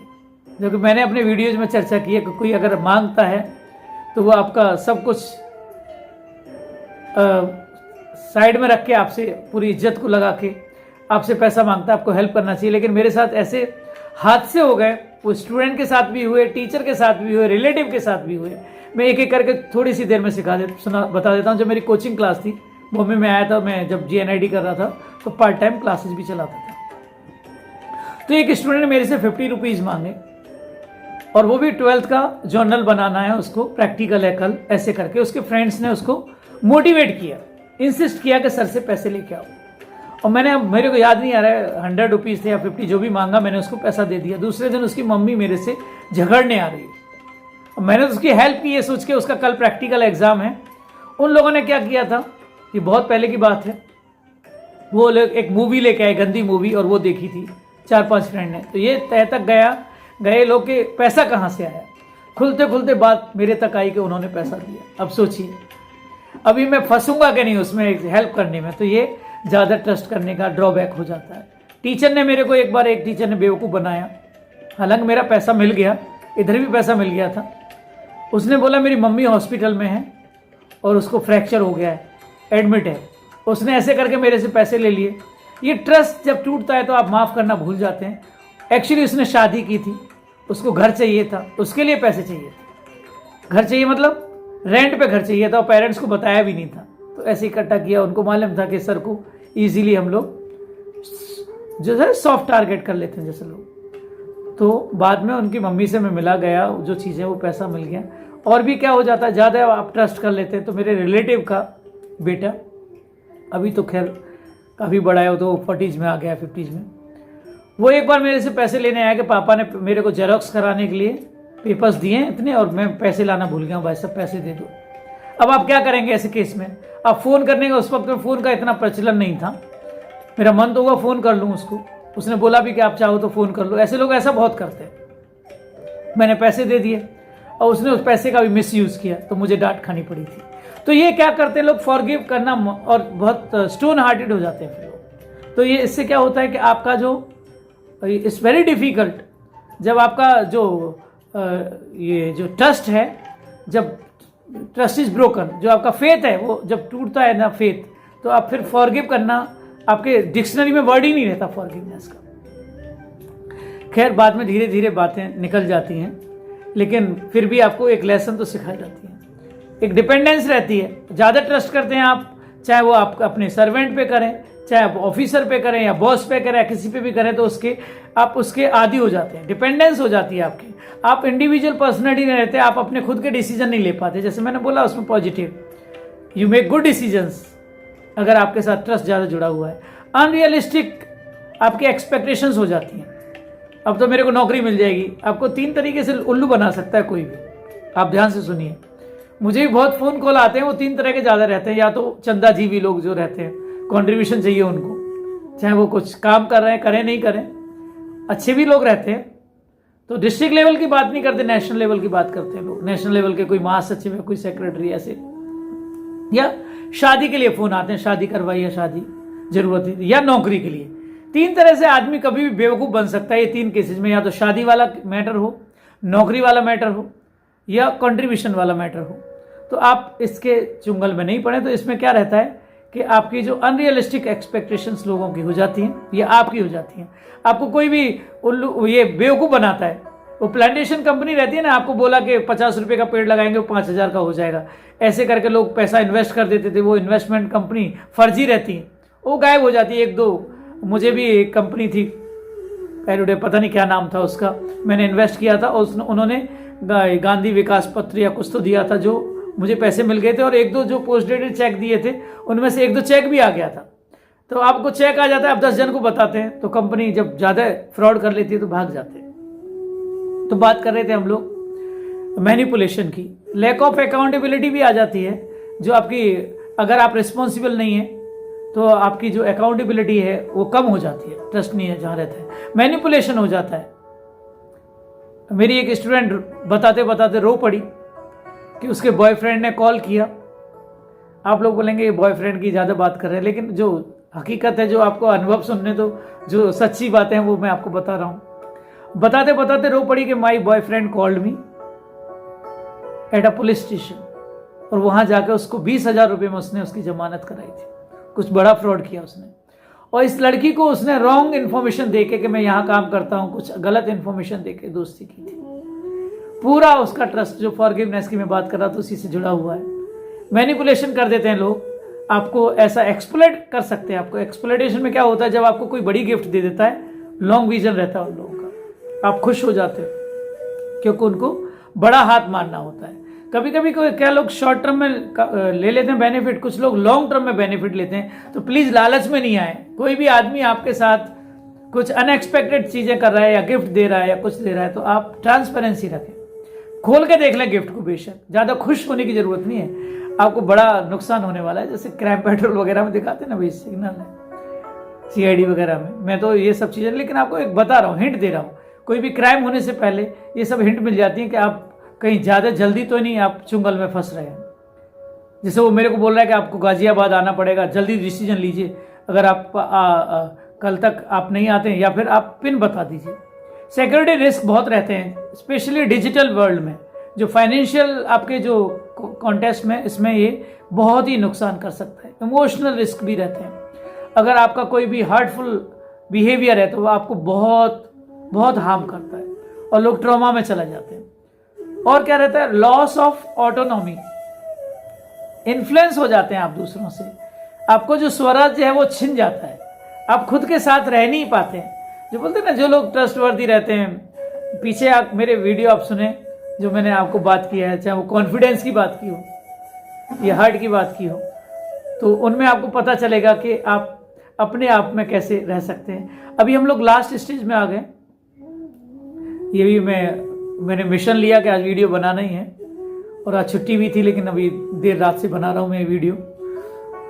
क्योंकि मैंने अपने वीडियोज में चर्चा की है कि कोई अगर मांगता है तो वो आपका सब कुछ साइड में रख के आपसे पूरी इज्जत को लगा के आपसे पैसा मांगता है, आपको हेल्प करना चाहिए। लेकिन मेरे साथ ऐसे हादसे हो गए, वो स्टूडेंट के साथ भी हुए, टीचर के साथ भी हुए, रिलेटिव के साथ भी हुए। मैं एक एक करके थोड़ी सी देर में बता देता हूँ। जब मेरी कोचिंग क्लास थी, बॉम्बे में आया था, मैं जब GNID कर रहा था तो पार्ट टाइम क्लासेस भी चलाता था। तो एक स्टूडेंट ने मेरे से 50 रुपीज़ मांगे, और वो भी 12th का जर्नल बनाना है उसको, प्रैक्टिकल है कल, ऐसे करके उसके फ्रेंड्स ने उसको मोटिवेट किया, इंसिस्ट किया कि सर से पैसे लेके आओ। और मेरे को याद नहीं आ रहा है 100 रुपीज़ थे या 50, जो भी मांगा मैंने उसको पैसा दे दिया। दूसरे दिन उसकी मम्मी मेरे से झगड़ने आ रही है, और मैंने तो उसकी हेल्प की, ये सोच के उसका कल प्रैक्टिकल एग्जाम है। उन लोगों ने क्या किया था, ये बहुत पहले की बात है, वो लोग एक मूवी लेके आए, गंदी मूवी, और वो देखी थी 4-5 फ्रेंड ने। तो ये तय तक गए लोग के पैसा कहाँ से आया। खुलते खुलते बात मेरे तक आई कि उन्होंने पैसा दिया। अब सोचिए, अभी मैं फंसूंगा कि नहीं उसमें हेल्प करने में। तो ये ज़्यादा ट्रस्ट करने का ड्रॉबैक हो जाता है। टीचर ने मेरे को एक टीचर ने बेवकूफ़ बनाया, हालांकि मेरा पैसा मिल गया, इधर भी पैसा मिल गया था। उसने बोला मेरी मम्मी हॉस्पिटल में है और उसको फ्रैक्चर हो गया है, एडमिट है। उसने ऐसे करके मेरे से पैसे ले लिए। ये ट्रस्ट जब टूटता है तो आप माफ़ करना भूल जाते हैं। एक्चुअली उसने शादी की थी, उसको घर चाहिए था, उसके लिए पैसे चाहिए थे। घर चाहिए मतलब रेंट पे घर चाहिए था, और पेरेंट्स को बताया भी नहीं था। तो ऐसे इकट्ठा किया, उनको मालूम था कि सर को ईजिली हम लोग जो है सॉफ्ट टारगेट कर लेते हैं जैसे लोग। तो बाद में उनकी मम्मी से मैं मिला गया, जो चीज़ें, वो पैसा मिल गया। और भी क्या हो जाता है, ज़्यादा आप ट्रस्ट कर लेते हैं। तो मेरे रिलेटिव का बेटा, अभी तो खैर काफ़ी बड़ा है, वो तो 40s में आ गया, 50s में। वो एक बार मेरे से पैसे लेने आया कि पापा ने मेरे को जेरोक्स कराने के लिए पेपर्स दिए हैं इतने, और मैं पैसे लाना भूल गया हूँ, भाई साहब पैसे दे दो। अब आप क्या करेंगे ऐसे केस में? आप फ़ोन करने का, उस वक्त में फ़ोन का इतना प्रचलन नहीं था। मेरा मन तो हुआ फ़ोन कर लूँ उसको, उसने बोला भी कि आप चाहो तो फ़ोन कर लो। ऐसे लोग ऐसा बहुत करते हैं। मैंने पैसे दे दिए और उसने उस पैसे का भी मिसयूज़ किया, तो मुझे डांट खानी पड़ी थी। तो ये क्या करते हैं लोग, फॉरगिव करना, और बहुत स्टोन हार्टेड हो जाते हैं फिर लोग। तो ये इससे क्या होता है कि आपका जो इट्स वेरी डिफ़िकल्ट, जब आपका जो ये जो ट्रस्ट है, जब ट्रस्ट इज ब्रोकन, जो आपका फेथ है वो जब टूटता है ना फेथ, तो आप फिर फॉरगिव करना, आपके डिक्शनरी में वर्ड ही नहीं रहता फॉरगिवनेस का। खैर बाद में धीरे धीरे बातें निकल जाती हैं, लेकिन फिर भी आपको एक लेसन तो सिखाई जाती है। एक डिपेंडेंस रहती है, ज़्यादा ट्रस्ट करते हैं आप, चाहे वो आप अपने सर्वेंट पे करें, चाहे आप ऑफिसर पे करें या बॉस पे करें या किसी पे भी करें, तो आप उसके आदी हो जाते हैं, डिपेंडेंस हो जाती है आपकी। आप इंडिविजुअल पर्सनैलिटी नहीं रहते, आप अपने खुद के डिसीजन नहीं ले पाते। जैसे मैंने बोला उसमें positive, you make good decisions अगर आपके साथ ट्रस्ट ज़्यादा जुड़ा हुआ है। अनरियलिस्टिक आपकी एक्सपेक्टेशंस हो जाती हैं। अब तो मेरे को नौकरी मिल जाएगी, आपको 3 तरीके से उल्लू बना सकता है कोई भी। आप ध्यान से सुनिए, मुझे भी बहुत फ़ोन कॉल आते हैं, वो 3 तरह के ज़्यादा रहते हैं। या तो चंदाजीवी लोग जो रहते हैं, कंट्रीब्यूशन चाहिए उनको, चाहे वो कुछ काम कर रहे हैं, करें नहीं करें। अच्छे भी लोग रहते हैं, तो डिस्ट्रिक्ट लेवल की बात नहीं करते, नेशनल लेवल की बात करते हैं लोग। नेशनल लेवल के कोई महासचिव है, कोई सेक्रेटरी ऐसे। या शादी के लिए फ़ोन आते हैं, शादी करवाइए, शादी जरूरत है, या नौकरी के लिए। 3 तरह से आदमी कभी भी बेवकूफ़ बन सकता है। ये 3 केसेस में, या तो शादी वाला मैटर हो, नौकरी वाला मैटर हो, या कंट्रीब्यूशन वाला मैटर हो। तो आप इसके चुंगल में नहीं पड़े। तो इसमें क्या रहता है कि आपकी जो अनरियलिस्टिक एक्सपेक्टेशंस लोगों की हो जाती हैं, या आपकी हो जाती हैं। आपको कोई भी उल्लू ये बेवकूफ़ बनाता है। वो प्लांटेशन कंपनी रहती है ना, आपको बोला कि 50 रुपये का पेड़ लगाएंगे, वो 5000 का हो जाएगा। ऐसे करके लोग पैसा इन्वेस्ट कर देते थे। वो इन्वेस्टमेंट कंपनी फर्जी रहती है, वो गायब हो जाती है। 1-2 मुझे भी एक कंपनी थी, पता नहीं क्या नाम था उसका, मैंने इन्वेस्ट किया था, और उन्होंने गांधी विकास पत्र या कुछ तो दिया था, जो मुझे पैसे मिल गए थे। और 1-2 जो पोस्ट डेटेड चेक दिए थे, उनमें से 1-2 चेक भी आ गया था। तो आपको चेक आ जाता है, आप 10 जन को बताते हैं, तो कंपनी जब ज़्यादा फ्रॉड कर लेती है तो भाग जाते हैं। तो बात कर रहे थे हम लोग मैनिपुलेशन की। लैक ऑफ अकाउंटेबिलिटी भी आ जाती है, जो आपकी, अगर आप रिस्पॉन्सिबल नहीं है तो आपकी जो अकाउंटेबिलिटी है वो कम हो जाती है, ट्रस्ट नहीं है जहाँ रहता है, मैनिपुलेशन हो जाता है। मेरी एक स्टूडेंट बताते बताते रो पड़ी कि उसके बॉयफ्रेंड ने कॉल किया। आप लोग बोलेंगे ये बॉयफ्रेंड की ज़्यादा बात कर रहे हैं, लेकिन जो हकीकत है, जो आपको अनुभव सुनने दो, जो सच्ची बातें हैं वो मैं आपको बता रहा हूँ। बताते बताते रो पड़ी कि my boyfriend called me at a police station, और वहाँ जाकर उसको 20,000 रुपये में उसने उसकी जमानत कराई थी। कुछ बड़ा फ्रॉड किया उसने, और इस लड़की को उसने रॉन्ग इन्फॉर्मेशन देके कि मैं यहाँ काम करता हूँ, कुछ गलत इन्फॉर्मेशन देके दोस्ती की थी। पूरा उसका ट्रस्ट, जो फॉरगिवनेस की मैं बात कर रहा था, उसी से जुड़ा हुआ है। मैनिपुलेशन कर देते हैं लोग, आपको ऐसा एक्सप्लॉइट कर सकते हैं। आपको एक्सप्लॉइटेशन में क्या होता है, जब आपको कोई बड़ी गिफ्ट दे देता है, लॉन्ग विजन रहता है उन लोगों का, आप खुश हो जाते हो क्योंकि उनको बड़ा हाथ मारना होता है। कभी कभी क्या लोग शॉर्ट टर्म में ले लेते हैं बेनिफिट, कुछ लोग लॉन्ग टर्म में बेनिफिट लेते हैं। तो प्लीज लालच में नहीं आए। कोई भी आदमी आपके साथ कुछ अनएक्सपेक्टेड चीजें कर रहा है, या गिफ्ट दे रहा है, या कुछ दे रहा है, तो आप ट्रांसपेरेंसी रखें, खोल के देख लें गिफ्ट को। बेशक ज्यादा खुश होने की जरूरत नहीं है, आपको बड़ा नुकसान होने वाला है। जैसे क्राइम पेट्रोल वगैरह में दिखाते हैं ना भाई, सिग्नल है, CID वगैरह में। मैं तो ये सब चीजें, लेकिन आपको एक बता रहा हूँ, हिंट दे रहा हूँ। कोई भी क्राइम होने से पहले ये सब हिंट मिल जाती है कि आप कहीं ज्यादा जल्दी तो नहीं आप चुंगल में फंस रहे हैं। जैसे वो मेरे को बोल रहा है कि आपको गाजियाबाद आना पड़ेगा, जल्दी डिसीजन लीजिए, अगर आप कल तक आप नहीं आते हैं, या फिर आप पिन बता दीजिए। सिक्योरिटी रिस्क बहुत रहते हैं, स्पेशली डिजिटल वर्ल्ड में। जो फाइनेंशियल आपके जो कॉन्टेस्ट में, इसमें ये बहुत ही नुकसान कर सकता है। इमोशनल रिस्क भी रहते हैं। अगर आपका कोई भी हार्टफुल बिहेवियर है तो वो आपको बहुत बहुत हार्म करता है, और लोग ट्रॉमा में चला जाते हैं। और क्या रहता है, लॉस ऑफ ऑटोनॉमी, इन्फ्लुएंस हो जाते हैं आप दूसरों से। आपको जो स्वराज्य है वो छिन जाता है, आप खुद के साथ रह नहीं पाते हैं। जो बोलते हैं ना, जो लोग ट्रस्टवर्दी रहते हैं, पीछे आप मेरे वीडियो आप सुने जो मैंने आपको बात किया है, चाहे वो कॉन्फिडेंस की बात की हो या हार्ट की बात की हो, तो उनमें आपको पता चलेगा कि आप अपने आप में कैसे रह सकते हैं। अभी हम लोग लास्ट स्टेज में आ गए। ये भी मैंने मिशन लिया कि आज वीडियो बनाना ही है, और आज छुट्टी भी थी, लेकिन अभी देर रात से बना रहा हूँ मैं वीडियो,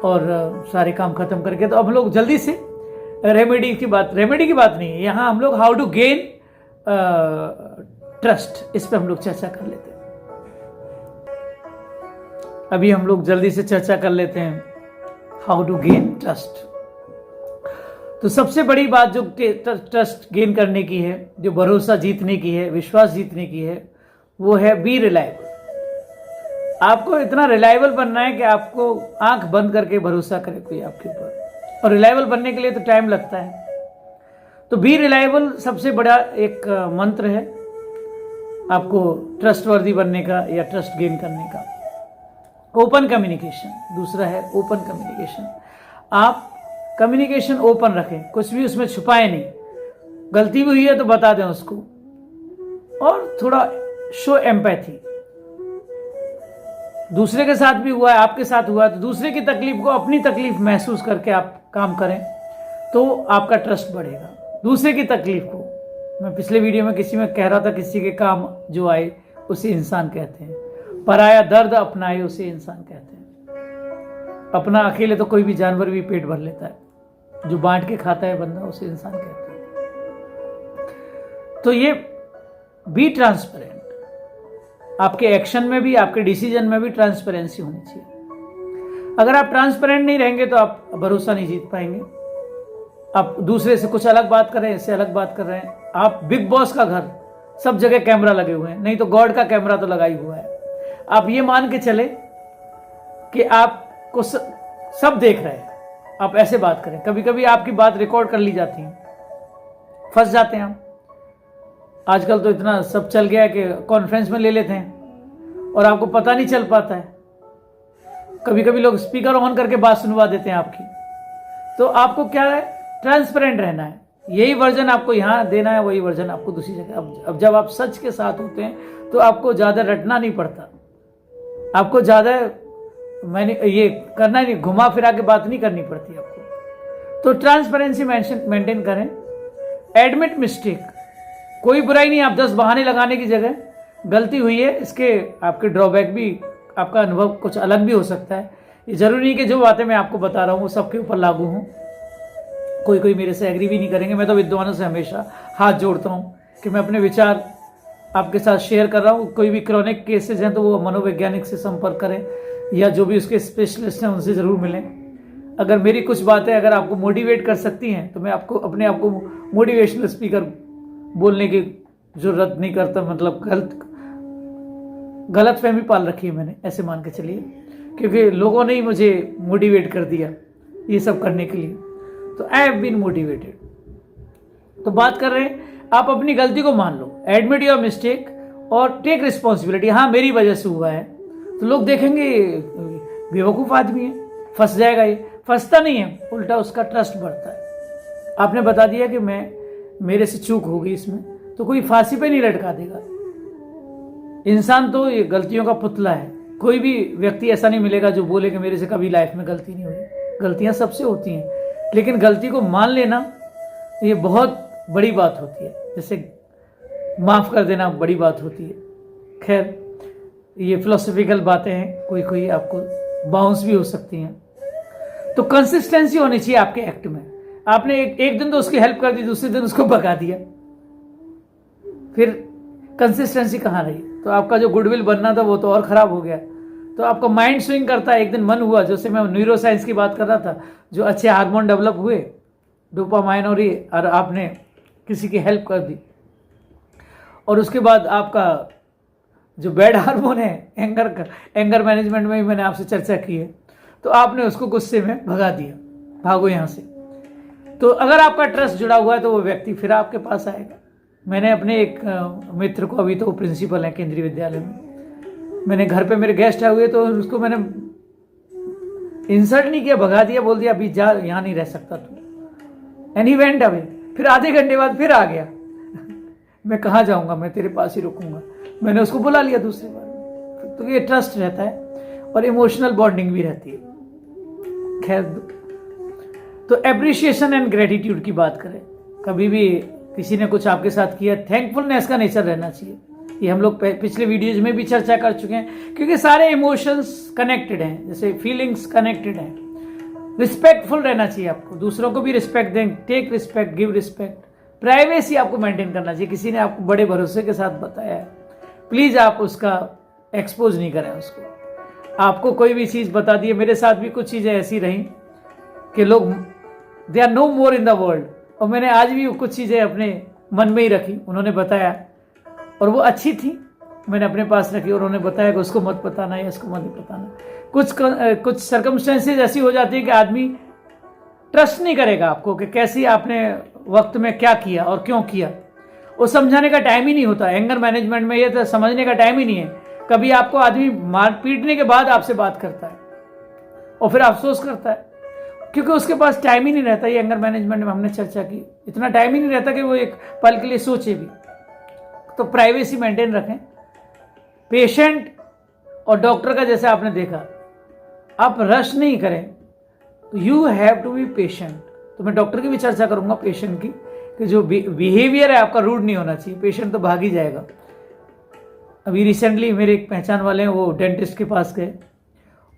और सारे काम खत्म करके। तो अब हम लोग जल्दी से रेमेडी की बात नहीं है यहाँ, हम लोग हाउ टू गेन ट्रस्ट, इस पे हम लोग चर्चा कर लेते हैं। अभी हम लोग जल्दी से चर्चा कर लेते हैं हाउ टू गेन ट्रस्ट। तो सबसे बड़ी बात जो ट्रस्ट गेन करने की है, जो भरोसा जीतने की है, विश्वास जीतने की है, वो है बी रिलायबल। आपको इतना रिलायबल बनना है कि आपको आंख बंद करके भरोसा करे कोई आपके ऊपर, और रिलायबल बनने के लिए तो टाइम लगता है। तो बी रिलायबल सबसे बड़ा एक मंत्र है आपको ट्रस्टवर्दी बनने का या ट्रस्ट गेन करने का। ओपन कम्युनिकेशन दूसरा है, ओपन कम्युनिकेशन। आप कम्युनिकेशन ओपन रखें, कुछ भी उसमें छुपाए नहीं। गलती भी हुई है तो बता दें उसको, और थोड़ा शो एम्पैथी। दूसरे के साथ भी हुआ है, आपके साथ हुआ है, तो दूसरे की तकलीफ को अपनी तकलीफ महसूस करके आप काम करें तो आपका ट्रस्ट बढ़ेगा। दूसरे की तकलीफ को, मैं पिछले वीडियो में किसी में कह रहा था, किसी के काम जो आए उसे इंसान कहते हैं, पराया दर्द अपनाए उसे इंसान कहते हैं। अपना अकेले तो कोई भी जानवर भी पेट भर लेता है, जो बांट के खाता है बंदा उसे इंसान कहते हैं। तो ये बी ट्रांसपेरेंट, आपके एक्शन में भी, आपके डिसीजन में भी ट्रांसपेरेंसी होनी चाहिए। अगर आप ट्रांसपेरेंट नहीं रहेंगे तो आप भरोसा नहीं जीत पाएंगे। आप दूसरे से कुछ अलग बात कर रहे हैं, इससे अलग बात कर रहे हैं। आप बिग बॉस का घर, सब जगह कैमरा लगे हुए हैं, नहीं तो गॉड का कैमरा तो लगा ही हुआ है। आप ये मान के चले कि आपको सब देख रहे हैं, आप ऐसे बात करें। कभी कभी आपकी बात रिकॉर्ड कर ली जाती है, फंस जाते हैं हम। आजकल तो इतना सब चल गया है कि कॉन्फ्रेंस में ले लेते हैं और आपको पता नहीं चल पाता है। कभी कभी लोग स्पीकर ऑन करके बात सुनवा देते हैं आपकी। तो आपको क्या है, ट्रांसपेरेंट रहना है। यही वर्जन आपको यहाँ देना है, वही वर्जन आपको दूसरी जगह। अब जब आप सच के साथ होते हैं तो आपको ज़्यादा रटना नहीं पड़ता, आपको ज़्यादा मैंने ये करना नहीं, घुमा फिरा के बात नहीं करनी पड़ती आपको। तो ट्रांसपेरेंसी मेंटेन करें। एडमिट मिस्टेक, कोई बुराई नहीं। आप 10 बहाने लगाने की जगह गलती हुई है, इसके आपके ड्रॉबैक भी, आपका अनुभव कुछ अलग भी हो सकता है ये जरूरी नहीं कि जो बातें मैं आपको बता रहा हूँ वो सबके ऊपर लागू हों। कोई कोई मेरे से एग्री भी नहीं करेंगे। मैं तो विद्वानों से हमेशा हाथ जोड़ता हूँ कि मैं अपने विचार आपके साथ शेयर कर रहा हूँ। कोई भी क्रॉनिक केसेज हैं तो वो मनोवैज्ञानिक से संपर्क करें या जो भी उसके स्पेशलिस्ट हैं उनसे ज़रूर मिलें। अगर मेरी कुछ बातें अगर आपको मोटिवेट कर सकती हैं तो मैं आपको अपने आप को मोटिवेशनल स्पीकर बोलने की ज़रूरत नहीं करता। मतलब गलत फहमी पाल रखी है मैंने, ऐसे मान के चलिए, क्योंकि लोगों ने ही मुझे मोटिवेट कर दिया ये सब करने के लिए। तो आई हैव बीन मोटिवेटेड। तो बात कर रहे हैं, आप अपनी गलती को मान लो, एडमिट योर मिस्टेक और टेक रिस्पॉन्सिबिलिटी। हाँ मेरी वजह से हुआ है, तो लोग देखेंगे बेवकूफ़ आदमी है, फंस जाएगा। ये फंसता नहीं है, उल्टा उसका ट्रस्ट बढ़ता है। आपने बता दिया कि मेरे से चूक होगी इसमें, तो कोई फांसी पे नहीं लटका देगा। इंसान तो ये गलतियों का पुतला है। कोई भी व्यक्ति ऐसा नहीं मिलेगा जो बोले कि मेरे से कभी लाइफ में गलती नहीं हुई। गलतियां सबसे होती हैं, लेकिन गलती को मान लेना ये बहुत बड़ी बात होती है। जैसे माफ़ कर देना बड़ी बात होती है। खैर ये फिलोसफिकल बातें हैं, कोई कोई आपको बाउंस भी हो सकती हैं। तो कंसिस्टेंसी होनी चाहिए आपके एक्ट में। आपने एक दिन तो उसकी हेल्प कर दी, दूसरे दिन उसको भगा दिया, फिर कंसिस्टेंसी कहाँ रही? तो आपका जो गुडविल बनना था वो तो और ख़राब हो गया। तो आपका माइंड स्विंग करता है। एक दिन मन हुआ, जैसे मैं न्यूरो साइंस की बात कर रहा था, जो अच्छे हार्मोन डेवलप हुए, डोपामाइन और आपने किसी की हेल्प कर दी, और उसके बाद आपका जो बैड हार्मोन है एंगर मैनेजमेंट में भी मैंने आपसे चर्चा की है, तो आपने उसको गुस्से में भगा दिया, भागो यहाँ से। तो अगर आपका ट्रस्ट जुड़ा हुआ है तो वो व्यक्ति फिर आपके पास आएगा। मैंने अपने एक मित्र को, अभी तो वो प्रिंसिपल हैं केंद्रीय विद्यालय में, मैंने घर पे मेरे गेस्ट आए हुए तो उसको मैंने इंसल्ट नहीं किया, भगा दिया, बोल दिया अभी जा, यहाँ नहीं रह सकता तू, एंड ही वेंट अवे। फिर आधे घंटे बाद फिर आ गया। मैं कहाँ जाऊँगा, मैं तेरे पास ही रुकूंगा। मैंने उसको बुला लिया दूसरी बार। तो ये ट्रस्ट रहता है और इमोशनल बॉन्डिंग भी रहती है। खैर, तो एप्रिशिएशन एंड ग्रेटिट्यूड की बात करें, कभी भी किसी ने कुछ आपके साथ किया, थैंकफुलनेस का नेचर रहना चाहिए। ये हम लोग पिछले वीडियोज में भी चर्चा कर चुके हैं, क्योंकि सारे इमोशंस कनेक्टेड हैं, जैसे फीलिंग्स कनेक्टेड हैं। रिस्पेक्टफुल रहना चाहिए आपको, दूसरों को भी रिस्पेक्ट दें, take respect, give respect. Privacy आपको मेंटेन करना चाहिए। किसी ने आपको बड़े भरोसे के साथ बताया है, प्लीज़ आप उसका एक्सपोज नहीं करें उसको। आपको कोई भी चीज़ बता दी है, मेरे साथ भी कुछ चीज़ें ऐसी रहीं कि लोग they are no more in the world, और मैंने आज भी कुछ चीज़ें अपने मन में ही रखी, उन्होंने बताया और वो अच्छी थी, मैंने अपने पास रखी, और उन्होंने बताया कि उसको मत बताना या इसको मत बताना। कुछ सर्कमस्टेंसेज ऐसी हो जाती है कि आदमी ट्रस्ट नहीं करेगा आपको कि कैसे आपने वक्त में क्या किया और क्यों किया। वो समझाने का टाइम ही नहीं होता। एंगर मैनेजमेंट में ये तो समझने का टाइम ही नहीं है। कभी आपको आदमी मार पीटने के बाद आपसे बात करता है और फिर अफसोस करता है, क्योंकि उसके पास टाइम ही नहीं रहता। ये एंगर मैनेजमेंट में हमने चर्चा की, इतना टाइम ही नहीं रहता कि वो एक पल के लिए सोचे भी। तो प्राइवेसी मेंटेन रखें। पेशेंट और डॉक्टर का जैसे आपने देखा, आप रश नहीं करें, you have to be patient. तो मैं डॉक्टर की भी चर्चा करूंगा, पेशेंट की, कि जो बिहेवियर है आपका रूड नहीं होना चाहिए। पेशेंट तो भाग ही जाएगा। अभी रिसेंटली मेरे एक पहचान वाले हैं, वो डेंटिस्ट के पास गए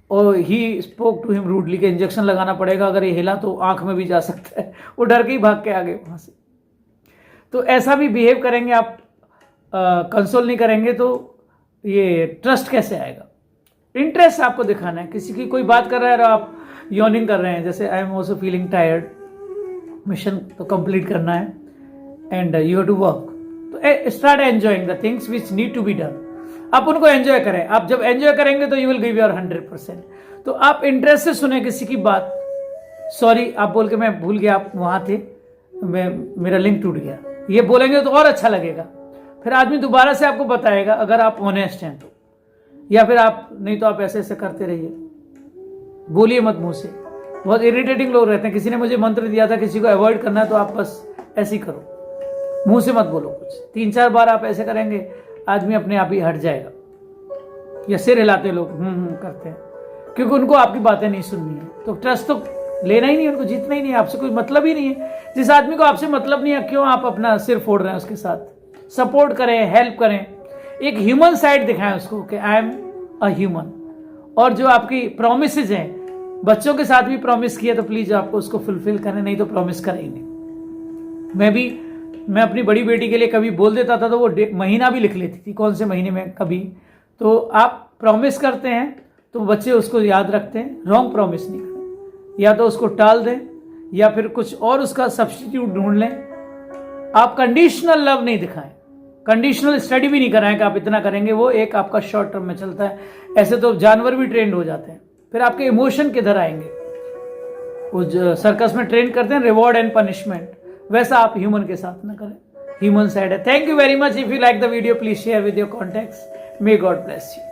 और he spoke to him rudely कि इंजेक्शन लगाना पड़ेगा, अगर ये हिला तो आंख में भी जा सकता है। वो डर के ही भाग के आ गए वहाँ से। तो ऐसा भी बिहेव करेंगे आप, कंसोल नहीं करेंगे तो ये ट्रस्ट कैसे आएगा? इंटरेस्ट आपको दिखाना है। किसी की कोई बात कर रहा है और आप यॉर्निंग कर रहे हैं, जैसे I am also feeling tired, mission तो कंप्लीट करना है and you have to work, तो start enjoying the things which need to be done. आप उनको एंजॉय करें। आप जब एंजॉय करेंगे तो यू विल गिव योर 100%। तो आप इंटरेस्ट से सुने किसी की बात। सॉरी आप बोल के मैं भूल गया आप वहाँ थे, मेरा लिंक टूट गया, ये बोलेंगे तो और अच्छा लगेगा। फिर आदमी दोबारा से आपको बताएगा अगर आप ऑनेस्ट हैं तो, या फिर आप नहीं तो आप ऐसे ऐसे करते रहिए, बोलिए मत मुंह से। बहुत इरिटेटिंग लोग रहते हैं। किसी ने मुझे मंत्र दिया था किसी को अवॉइड करना है तो आप बस ऐसे ही करो, मुंह से मत बोलो कुछ। 3-4 बार आप ऐसे करेंगे, आदमी अपने आप ही हट जाएगा। या सिर हिलाते लोग करते हैं, क्योंकि उनको आपकी बातें नहीं सुननी है। तो ट्रस्ट तो लेना ही नहीं, उनको जीतना ही नहीं है, आपसे कोई मतलब ही नहीं है। जिस आदमी को आपसे मतलब नहीं है, क्यों आप अपना सिर फोड़ रहे हैं उसके साथ? सपोर्ट करें, हेल्प करें, एक ह्यूमन साइड दिखाएं उसको कि आई एम अ ह्यूमन। और जो आपकी प्रोमिसेज हैं बच्चों के साथ भी प्रॉमिस किया तो प्लीज आपको उसको फुलफिल करें, नहीं तो प्रॉमिस करेंगे। मैं अपनी बड़ी बेटी के लिए कभी बोल देता था तो वो महीना भी लिख लेती थी, कौन से महीने में कभी। तो आप प्रॉमिस करते हैं तो बच्चे उसको याद रखते हैं, रॉन्ग प्रॉमिस नहीं करें, या तो उसको टाल दें या फिर कुछ और उसका सब्स्टिट्यूट ढूंढ लें। आप कंडीशनल लव नहीं दिखाएं, कंडीशनल स्टडी भी नहीं कराएं कि आप इतना करेंगे, वो एक आपका शॉर्ट टर्म में चलता है। ऐसे तो जानवर भी ट्रेंड हो जाते हैं, फिर आपके इमोशन किधर आएंगे। वो जो सर्कस में ट्रेन करते हैं रिवॉर्ड एंड पनिशमेंट, वैसा आप ह्यूमन के साथ ना करें, ह्यूमन साइड है। Thank you very much. If you like the video please share with your contacts. May God bless you.